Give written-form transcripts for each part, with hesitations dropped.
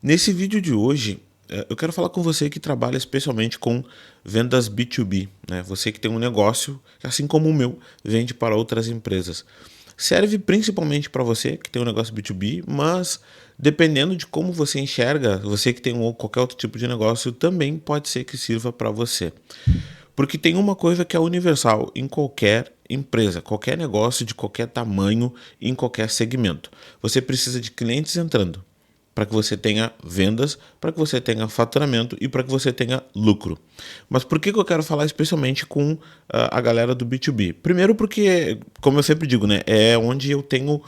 Nesse vídeo de hoje, eu quero falar com você que trabalha especialmente com vendas B2B, né? Você que tem um negócio, que, assim como o meu, vende para outras empresas. Serve principalmente para você que tem um negócio B2B, mas dependendo de como você enxerga, você que tem qualquer outro tipo de negócio, também pode ser que sirva para você. Porque tem uma coisa que é universal em qualquer empresa, qualquer negócio de qualquer tamanho, em qualquer segmento. Você precisa de clientes entrando para que você tenha vendas, para que você tenha faturamento e para que você tenha lucro. Mas por que eu quero falar especialmente com a galera do B2B? Primeiro porque, como eu sempre digo, né, é onde eu tenho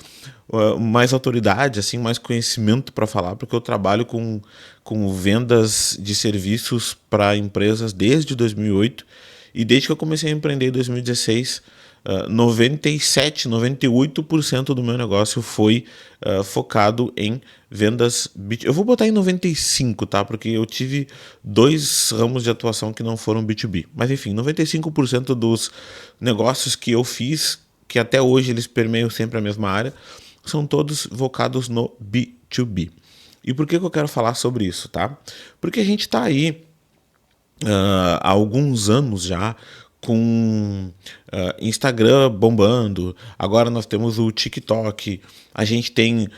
mais autoridade, assim, mais conhecimento para falar, porque eu trabalho com vendas de serviços para empresas desde 2008 e desde que eu comecei a empreender em 2016, 97, 98% do meu negócio foi focado em vendas B2B. Eu vou botar em 95, tá? Porque eu tive dois ramos de atuação que não foram B2B. Mas enfim, 95% dos negócios que eu fiz, que até hoje eles permeiam sempre a mesma área, são todos focados no B2B. E por que eu quero falar sobre isso, tá? Porque a gente está aí há alguns anos já com Instagram bombando, agora nós temos o TikTok, a gente tem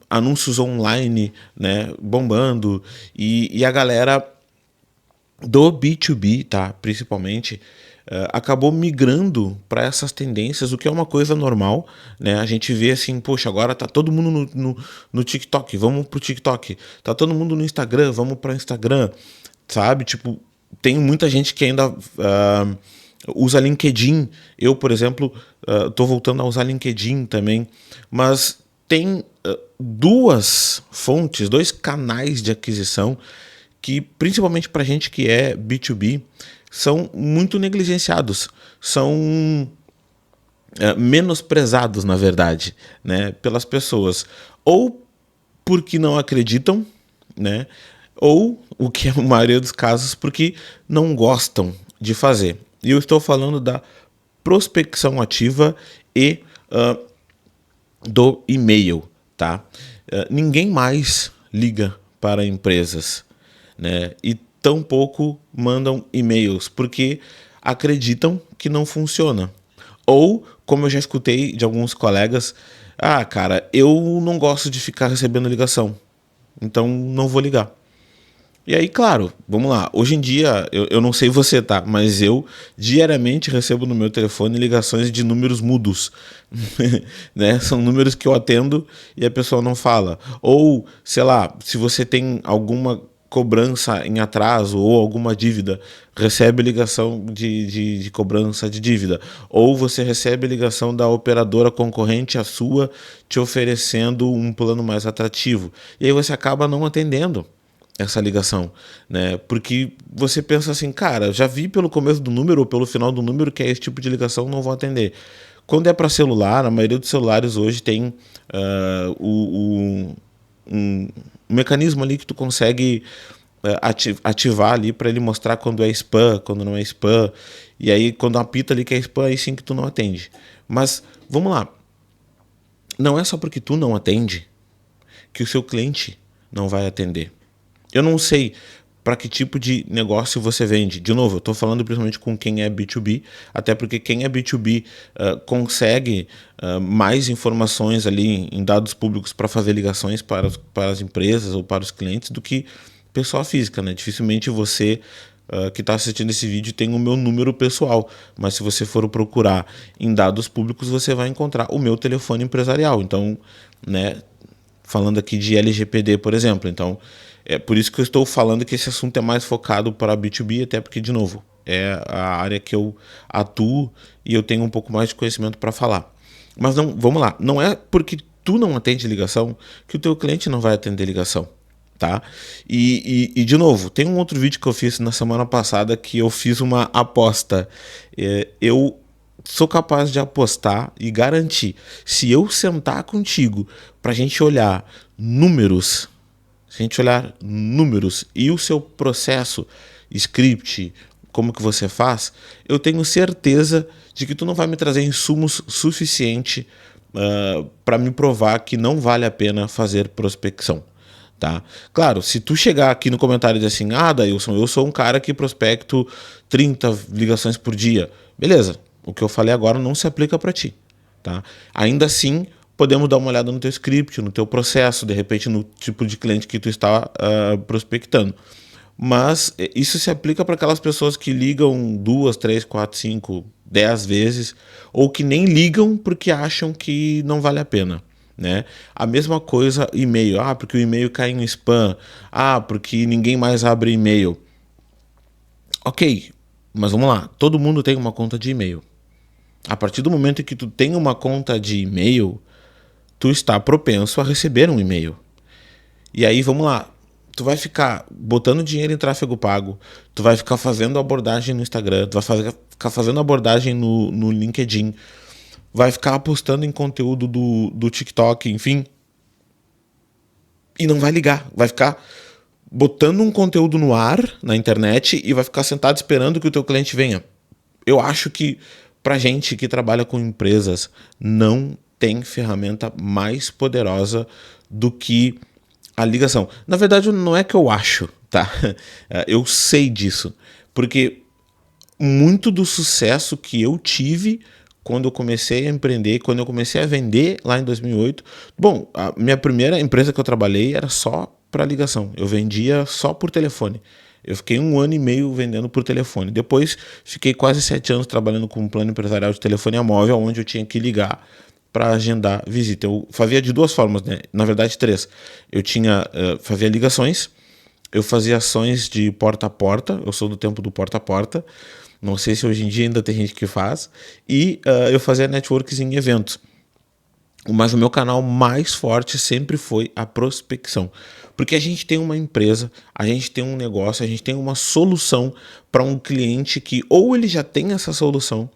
anúncios online, né, bombando, e a galera do B2B, tá, principalmente, acabou migrando para essas tendências, o que é uma coisa normal, né? A gente vê assim, poxa, agora tá todo mundo no TikTok, vamos pro TikTok. Tá todo mundo no Instagram, vamos para Instagram, sabe? Tipo, tem muita gente que ainda usa LinkedIn. Eu, por exemplo, tô voltando a usar LinkedIn também, mas tem duas fontes, dois canais de aquisição que, principalmente para gente que é B2B, são muito negligenciados, são menosprezados, na verdade, né, pelas pessoas. Ou porque não acreditam, né, ou, o que é a maioria dos casos, porque não gostam de fazer. E eu estou falando da prospecção ativa e do e-mail, tá? Ninguém mais liga para empresas, né? E tampouco mandam e-mails, porque acreditam que não funciona. Ou, como eu já escutei de alguns colegas, cara, eu não gosto de ficar recebendo ligação, então não vou ligar. E aí, claro, vamos lá. Hoje em dia, eu não sei você, tá? Mas eu diariamente recebo no meu telefone ligações de números mudos. Né? São números que eu atendo e a pessoa não fala. Ou, sei lá, se você tem alguma cobrança em atraso ou alguma dívida, recebe ligação de cobrança de dívida. Ou você recebe ligação da operadora concorrente à sua te oferecendo um plano mais atrativo. E aí você acaba não atendendo essa ligação, né? Porque você pensa assim, cara, já vi pelo começo do número ou pelo final do número que é esse tipo de ligação, não vou atender. Quando é para celular, a maioria dos celulares hoje tem um mecanismo ali que tu consegue ativar ali para ele mostrar quando é spam, quando não é spam. E aí quando apita ali que é spam, aí sim que tu não atende. Mas vamos lá, não é só porque tu não atende que o seu cliente não vai atender. Eu não sei para que tipo de negócio você vende. De novo, eu estou falando principalmente com quem é B2B, até porque quem é B2B consegue mais informações ali em dados públicos para fazer ligações para as empresas ou para os clientes do que pessoa física, né? Dificilmente você que está assistindo esse vídeo tem o meu número pessoal, mas se você for procurar em dados públicos, você vai encontrar o meu telefone empresarial. Então, né, falando aqui de LGPD, por exemplo. Então, é por isso que eu estou falando que esse assunto é mais focado para B2B, até porque, de novo, é a área que eu atuo e eu tenho um pouco mais de conhecimento para falar. Mas não, vamos lá, não é porque tu não atende ligação que o teu cliente não vai atender ligação, tá? De novo, tem um outro vídeo que eu fiz na semana passada que eu fiz uma aposta. Eu sou capaz de apostar e garantir, se eu sentar contigo para a gente olhar números, se a gente olhar números e o seu processo, script, como que você faz, eu tenho certeza de que tu não vai me trazer insumos suficiente para me provar que não vale a pena fazer prospecção. tá? Claro, se tu chegar aqui no comentário e dizer assim, Dailson, eu sou um cara que prospecto 30 ligações por dia. Beleza, o que eu falei agora não se aplica para ti, tá? Ainda assim, podemos dar uma olhada no teu script, no teu processo, de repente no tipo de cliente que tu está prospectando. Mas isso se aplica para aquelas pessoas que ligam 2, 3, 4, 5, 10 vezes, ou que nem ligam porque acham que não vale a pena. Né? A mesma coisa e-mail. Porque o e-mail cai em spam. Porque ninguém mais abre e-mail. Ok, mas vamos lá. Todo mundo tem uma conta de e-mail. A partir do momento em que tu tem uma conta de e-mail, tu está propenso a receber um e-mail. E aí, vamos lá. Tu vai ficar botando dinheiro em tráfego pago, tu vai ficar fazendo abordagem no Instagram, tu vai ficar fazendo abordagem no LinkedIn, vai ficar apostando em conteúdo do TikTok, enfim, e não vai ligar, vai ficar botando um conteúdo no ar, na internet, e vai ficar sentado esperando que o teu cliente venha. Eu acho que pra gente que trabalha com empresas, não tem ferramenta mais poderosa do que a ligação. Na verdade, não é que eu acho, tá? Eu sei disso. Porque muito do sucesso que eu tive quando eu comecei a empreender, quando eu comecei a vender lá em 2008. Bom, a minha primeira empresa que eu trabalhei era só para ligação. Eu vendia só por telefone. Eu fiquei 1 ano e meio vendendo por telefone. Depois fiquei quase 7 anos trabalhando com um plano empresarial de telefonia móvel, onde eu tinha que ligar para agendar visita. Eu fazia de 2 formas, né? Na verdade 3. Eu fazia ligações, eu fazia ações de porta a porta, eu sou do tempo do porta a porta, não sei se hoje em dia ainda tem gente que faz, e eu fazia networks em eventos. Mas o meu canal mais forte sempre foi a prospecção. Porque a gente tem uma empresa, a gente tem um negócio, a gente tem uma solução para um cliente que ou ele já tem essa solução,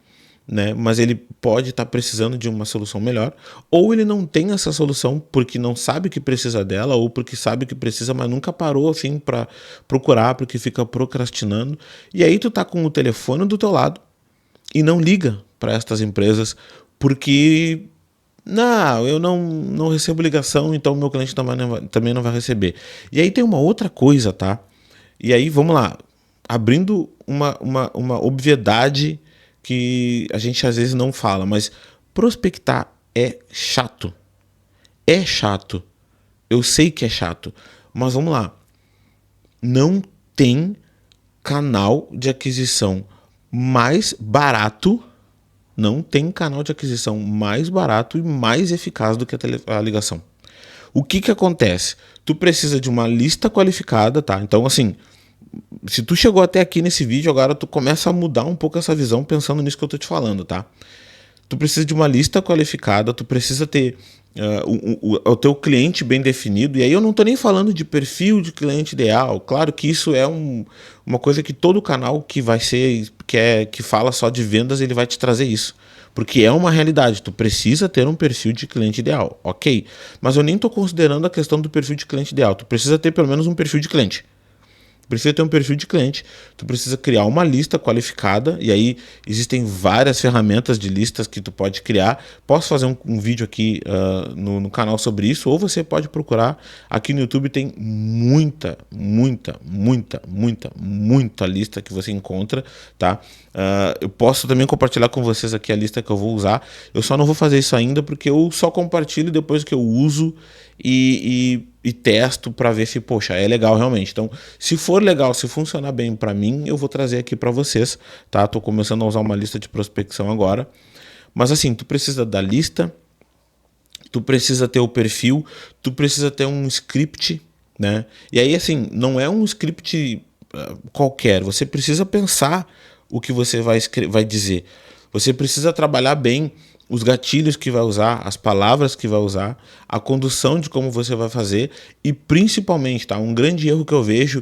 né, mas ele pode estar precisando de uma solução melhor, ou ele não tem essa solução porque não sabe que precisa dela, ou porque sabe que precisa, mas nunca parou assim para procurar, porque fica procrastinando. E aí tu tá com o telefone do teu lado e não liga para estas empresas porque eu não recebo ligação, então meu cliente também não vai receber. E aí tem uma outra coisa, tá? E aí, vamos lá, abrindo uma obviedade que a gente às vezes não fala, mas prospectar é chato. É chato. Eu sei que é chato, mas vamos lá. Não tem canal de aquisição mais barato, não tem canal de aquisição mais barato e mais eficaz do que a ligação. O que acontece? Tu precisa de uma lista qualificada, tá? Então, assim, se tu chegou até aqui nesse vídeo, agora tu começa a mudar um pouco essa visão pensando nisso que eu tô te falando, tá? Tu precisa de uma lista qualificada, tu precisa ter o teu cliente bem definido, e aí eu não tô nem falando de perfil de cliente ideal. Claro que isso é uma coisa que todo canal que vai ser, que fala só de vendas, ele vai te trazer isso. Porque é uma realidade, tu precisa ter um perfil de cliente ideal, ok? Mas eu nem tô considerando a questão do perfil de cliente ideal, tu precisa ter pelo menos um perfil de cliente. Precisa ter um perfil de cliente, tu precisa criar uma lista qualificada, e aí existem várias ferramentas de listas que tu pode criar. Posso fazer um vídeo aqui no canal sobre isso, ou você pode procurar aqui no YouTube, tem muita lista que você encontra, tá? Eu posso também compartilhar com vocês aqui a lista que eu vou usar. Eu só não vou fazer isso ainda porque eu só compartilho depois que eu uso e testo para ver se, poxa, é legal realmente. Então, se for legal, se funcionar bem para mim, eu vou trazer aqui para vocês, tá? Tô começando a usar uma lista de prospecção agora. Mas assim, tu precisa da lista, tu precisa ter o perfil, tu precisa ter um script, né? E aí, assim, não é um script qualquer, você precisa pensar o que você vai dizer. Você precisa trabalhar bem os gatilhos que vai usar, as palavras que vai usar, a condução de como você vai fazer e principalmente, tá? Um grande erro que eu vejo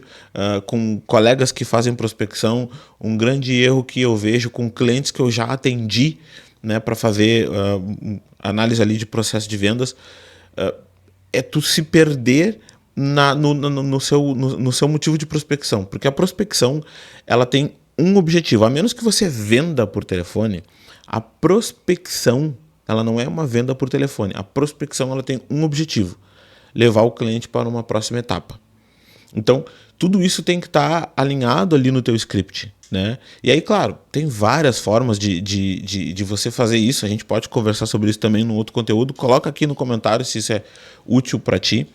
com colegas que fazem prospecção, um grande erro que eu vejo com clientes que eu já atendi, né, para fazer análise ali de processo de vendas, é tu se perder no seu motivo de prospecção, porque a prospecção ela tem um objetivo, a menos que você venda por telefone. A prospecção, ela não é uma venda por telefone. A prospecção, ela tem um objetivo. levar o cliente para uma próxima etapa. Então, tudo isso tem que estar alinhado ali no teu script, né? E aí, claro, tem várias formas de você fazer isso. A gente pode conversar sobre isso também no outro conteúdo. Coloca aqui no comentário se isso é útil para ti.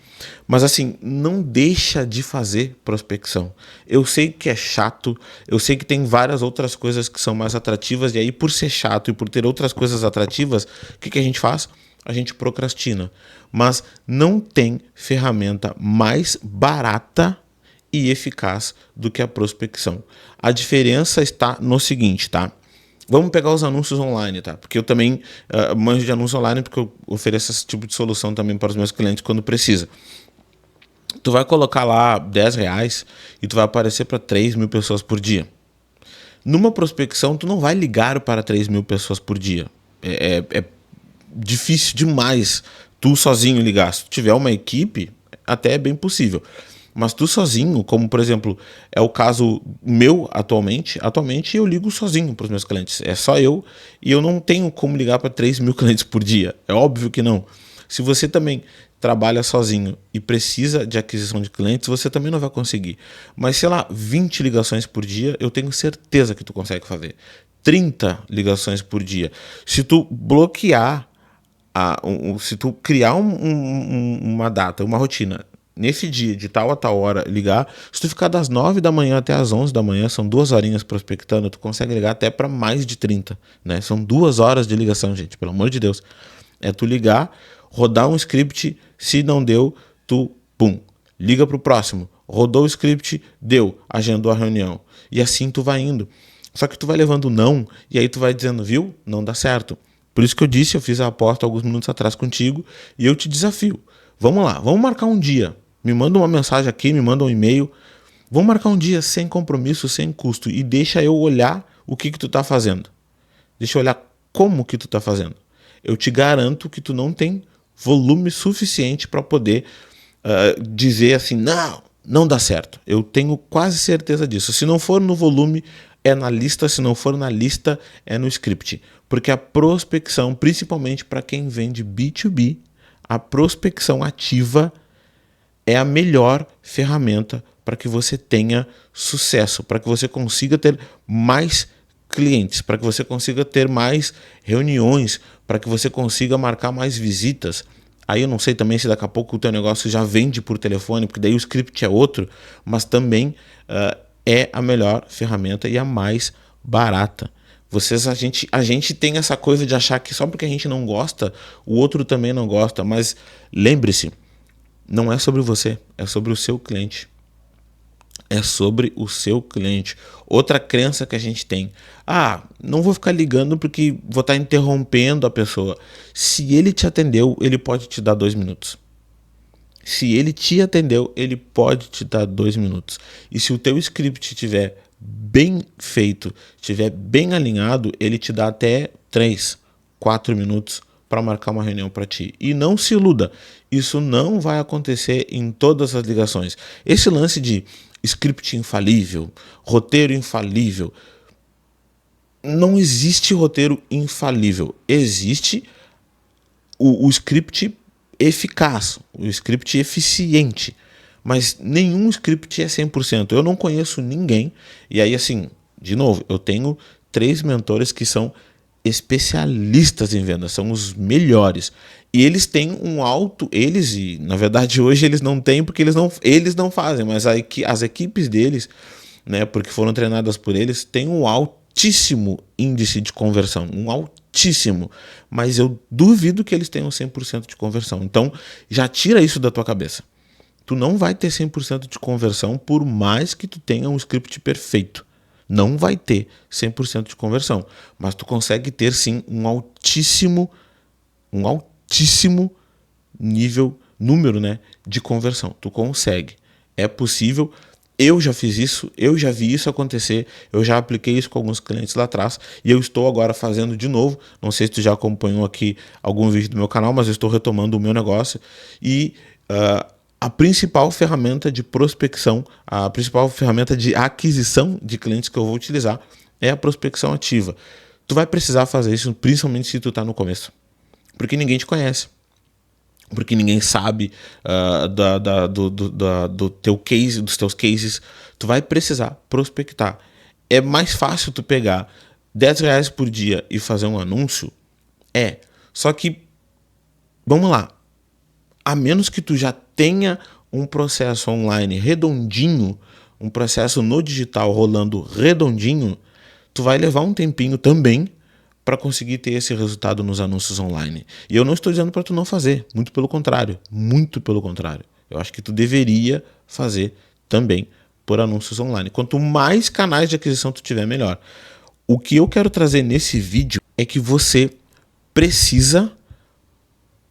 Mas assim, não deixa de fazer prospecção. Eu sei que é chato, eu sei que tem várias outras coisas que são mais atrativas, e aí por ser chato e por ter outras coisas atrativas, o que a gente faz? A gente procrastina. Mas não tem ferramenta mais barata e eficaz do que a prospecção. A diferença está no seguinte, tá? Vamos pegar os anúncios online, tá? Porque eu também manjo de anúncio online porque eu ofereço esse tipo de solução também para os meus clientes quando precisa. Tu vai colocar lá R$10 e tu vai aparecer para 3.000 pessoas por dia. Numa prospecção, tu não vai ligar para 3.000 pessoas por dia. É difícil demais tu sozinho ligar. Se tu tiver uma equipe, até é bem possível. Mas tu sozinho, como por exemplo, é o caso meu atualmente eu ligo sozinho para os meus clientes. É só eu e eu não tenho como ligar para 3.000 clientes por dia. É óbvio que não. Se você também trabalha sozinho e precisa de aquisição de clientes, você também não vai conseguir. Mas sei lá, 20 ligações por dia, eu tenho certeza que tu consegue fazer. 30 ligações por dia. Se tu bloquear, se tu criar uma data, uma rotina, nesse dia, de tal a tal hora, ligar, se tu ficar das 9 da manhã até as 11 da manhã, são 2 horinhas prospectando, tu consegue ligar até para mais de 30, né? São 2 horas de ligação, gente, pelo amor de Deus. É tu ligar, rodar um script, se não deu, tu, pum, liga pro próximo. Rodou o script, deu, agendou a reunião. E assim tu vai indo. Só que tu vai levando não, e aí tu vai dizendo, viu? Não dá certo. Por isso que eu disse, eu fiz a aposta alguns minutos atrás contigo, e eu te desafio. Vamos lá, vamos marcar um dia. Me manda uma mensagem aqui, me manda um e-mail. Vamos marcar um dia sem compromisso, sem custo, e deixa eu olhar o que tu tá fazendo. Deixa eu olhar como que tu tá fazendo. Eu te garanto que tu não tem volume suficiente para poder dizer assim, não dá certo. Eu tenho quase certeza disso. Se não for no volume, é na lista. Se não for na lista, é no script. Porque a prospecção, principalmente para quem vende B2B, a prospecção ativa é a melhor ferramenta para que você tenha sucesso, para que você consiga ter mais clientes, para que você consiga ter mais reuniões, para que você consiga marcar mais visitas. Aí eu não sei também se daqui a pouco o teu negócio já vende por telefone, porque daí o script é outro, mas também é a melhor ferramenta e a mais barata. A gente tem essa coisa de achar que só porque a gente não gosta, o outro também não gosta, mas lembre-se, não é sobre você, é sobre o seu cliente. É sobre o seu cliente. Outra crença que a gente tem. Não vou ficar ligando porque vou estar interrompendo a pessoa. Se ele te atendeu, ele pode te dar 2 minutos. Se ele te atendeu, ele pode te dar 2 minutos. E se o teu script estiver bem feito, estiver bem alinhado, ele te dá até 3, 4 minutos para marcar uma reunião para ti. E não se iluda, isso não vai acontecer em todas as ligações. Esse lance de script infalível, roteiro infalível, não existe roteiro infalível. Existe o script eficaz, o script eficiente, mas nenhum script é 100%. Eu não conheço ninguém, e aí assim, de novo, eu tenho 3 mentores que são especialistas em vendas, são os melhores. E eles têm e na verdade hoje eles não têm porque eles não fazem, mas as equipes deles, né, porque foram treinadas por eles, têm um altíssimo índice de conversão, mas eu duvido que eles tenham 100% de conversão. Então, já tira isso da tua cabeça. Tu não vai ter 100% de conversão por mais que tu tenha um script perfeito. Não vai ter 100% de conversão, mas tu consegue ter sim um altíssimo número, né, de conversão. Tu consegue. É possível. Eu já fiz isso, eu já vi isso acontecer, eu já apliquei isso com alguns clientes lá atrás e eu estou agora fazendo de novo. Não sei se tu já acompanhou aqui algum vídeo do meu canal, mas eu estou retomando o meu negócio e a principal ferramenta de prospecção, a principal ferramenta de aquisição de clientes que eu vou utilizar é a prospecção ativa. Tu vai precisar fazer isso principalmente se tu está no começo, porque ninguém te conhece. porque ninguém sabe do teu case, dos teus cases, tu vai precisar prospectar. É mais fácil tu pegar R$ 10 por dia e fazer um anúncio? Só que, vamos lá, a menos que tu já tenha um processo online redondinho, um processo no digital rolando redondinho, tu vai levar um tempinho também para conseguir ter esse resultado nos anúncios online. E eu não estou dizendo para tu não fazer, muito pelo contrário, muito pelo contrário. Eu acho que tu deveria fazer também por anúncios online. Quanto mais canais de aquisição tu tiver, melhor. O que eu quero trazer nesse vídeo é que você precisa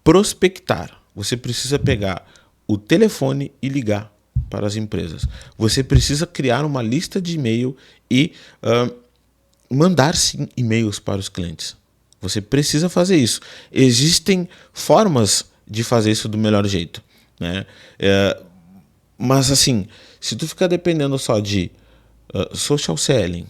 prospectar. Você precisa pegar o telefone e ligar para as empresas. Você precisa criar uma lista de e-mail e mandar sim e-mails para os clientes. Você precisa fazer isso. Existem formas de fazer isso do melhor jeito, né? Mas assim, se tu ficar dependendo só de social selling,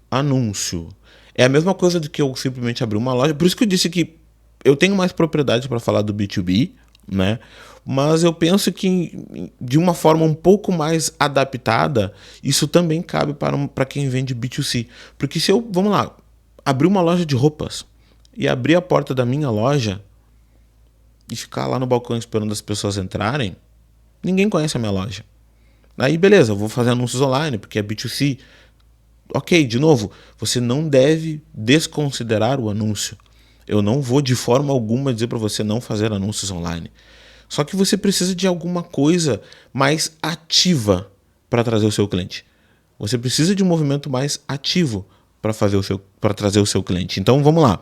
anúncio, é a mesma coisa do que eu simplesmente abrir uma loja. Por isso que eu disse que eu tenho mais propriedade para falar do B2B, né? Mas eu penso que de uma forma um pouco mais adaptada, isso também cabe para quem vende B2C. Porque se eu, vamos lá, abrir uma loja de roupas e abrir a porta da minha loja e ficar lá no balcão esperando as pessoas entrarem, ninguém conhece a minha loja. Aí beleza, eu vou fazer anúncios online porque é B2C. Ok, de novo, você não deve desconsiderar o anúncio. Eu não vou de forma alguma dizer para você não fazer anúncios online. Só que você precisa de alguma coisa mais ativa para trazer o seu cliente. Você precisa de um movimento mais ativo para trazer o seu cliente. Então vamos lá.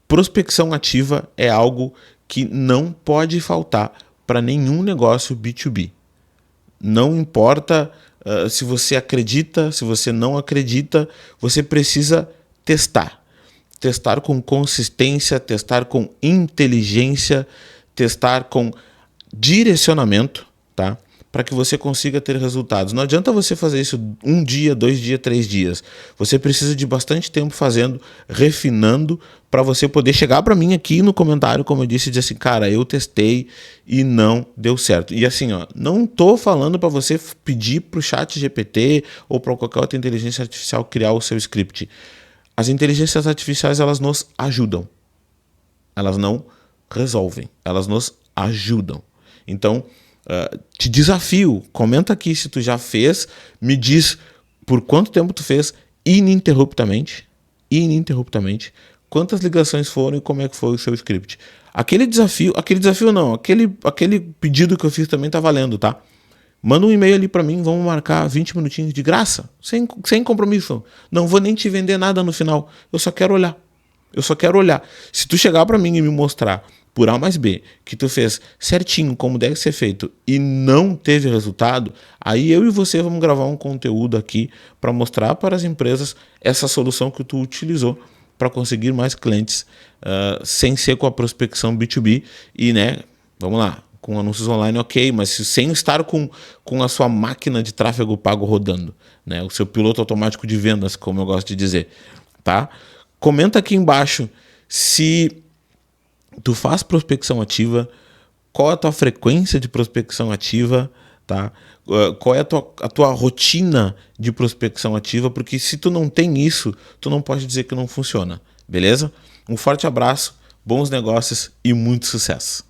Prospecção ativa é algo que não pode faltar para nenhum negócio B2B. Não importa se você acredita, se você não acredita, você precisa testar. Testar com consistência, testar com inteligência, testar com direcionamento, tá? Para que você consiga ter resultados. Não adianta você fazer isso 1 dia, 2 dias, 3 dias. Você precisa de bastante tempo fazendo, refinando, para você poder chegar para mim aqui no comentário, como eu disse, e dizer assim, cara, eu testei e não deu certo. E assim, ó, não tô falando para você pedir para o ChatGPT ou para qualquer outra inteligência artificial criar o seu script. As inteligências artificiais, elas nos ajudam. Elas não resolvem, elas nos ajudam. Então, te desafio, comenta aqui se tu já fez, me diz por quanto tempo tu fez ininterruptamente, quantas ligações foram e como é que foi o seu script. Aquele desafio não, aquele pedido que eu fiz também tá valendo, tá? Manda um e-mail ali para mim, vamos marcar 20 minutinhos de graça, sem compromisso. Não vou nem te vender nada no final, eu só quero olhar. Se tu chegar para mim e me mostrar por A mais B que tu fez certinho como deve ser feito e não teve resultado, aí eu e você vamos gravar um conteúdo aqui para mostrar para as empresas essa solução que tu utilizou para conseguir mais clientes sem ser com a prospecção B2B e, né, vamos lá, com anúncios online, ok, mas sem estar com a sua máquina de tráfego pago rodando, né, o seu piloto automático de vendas, como eu gosto de dizer, tá? Comenta aqui embaixo se tu faz prospecção ativa, qual é a tua frequência de prospecção ativa, tá? Qual é a tua rotina de prospecção ativa, porque se tu não tem isso, tu não pode dizer que não funciona, beleza? Um forte abraço, bons negócios e muito sucesso!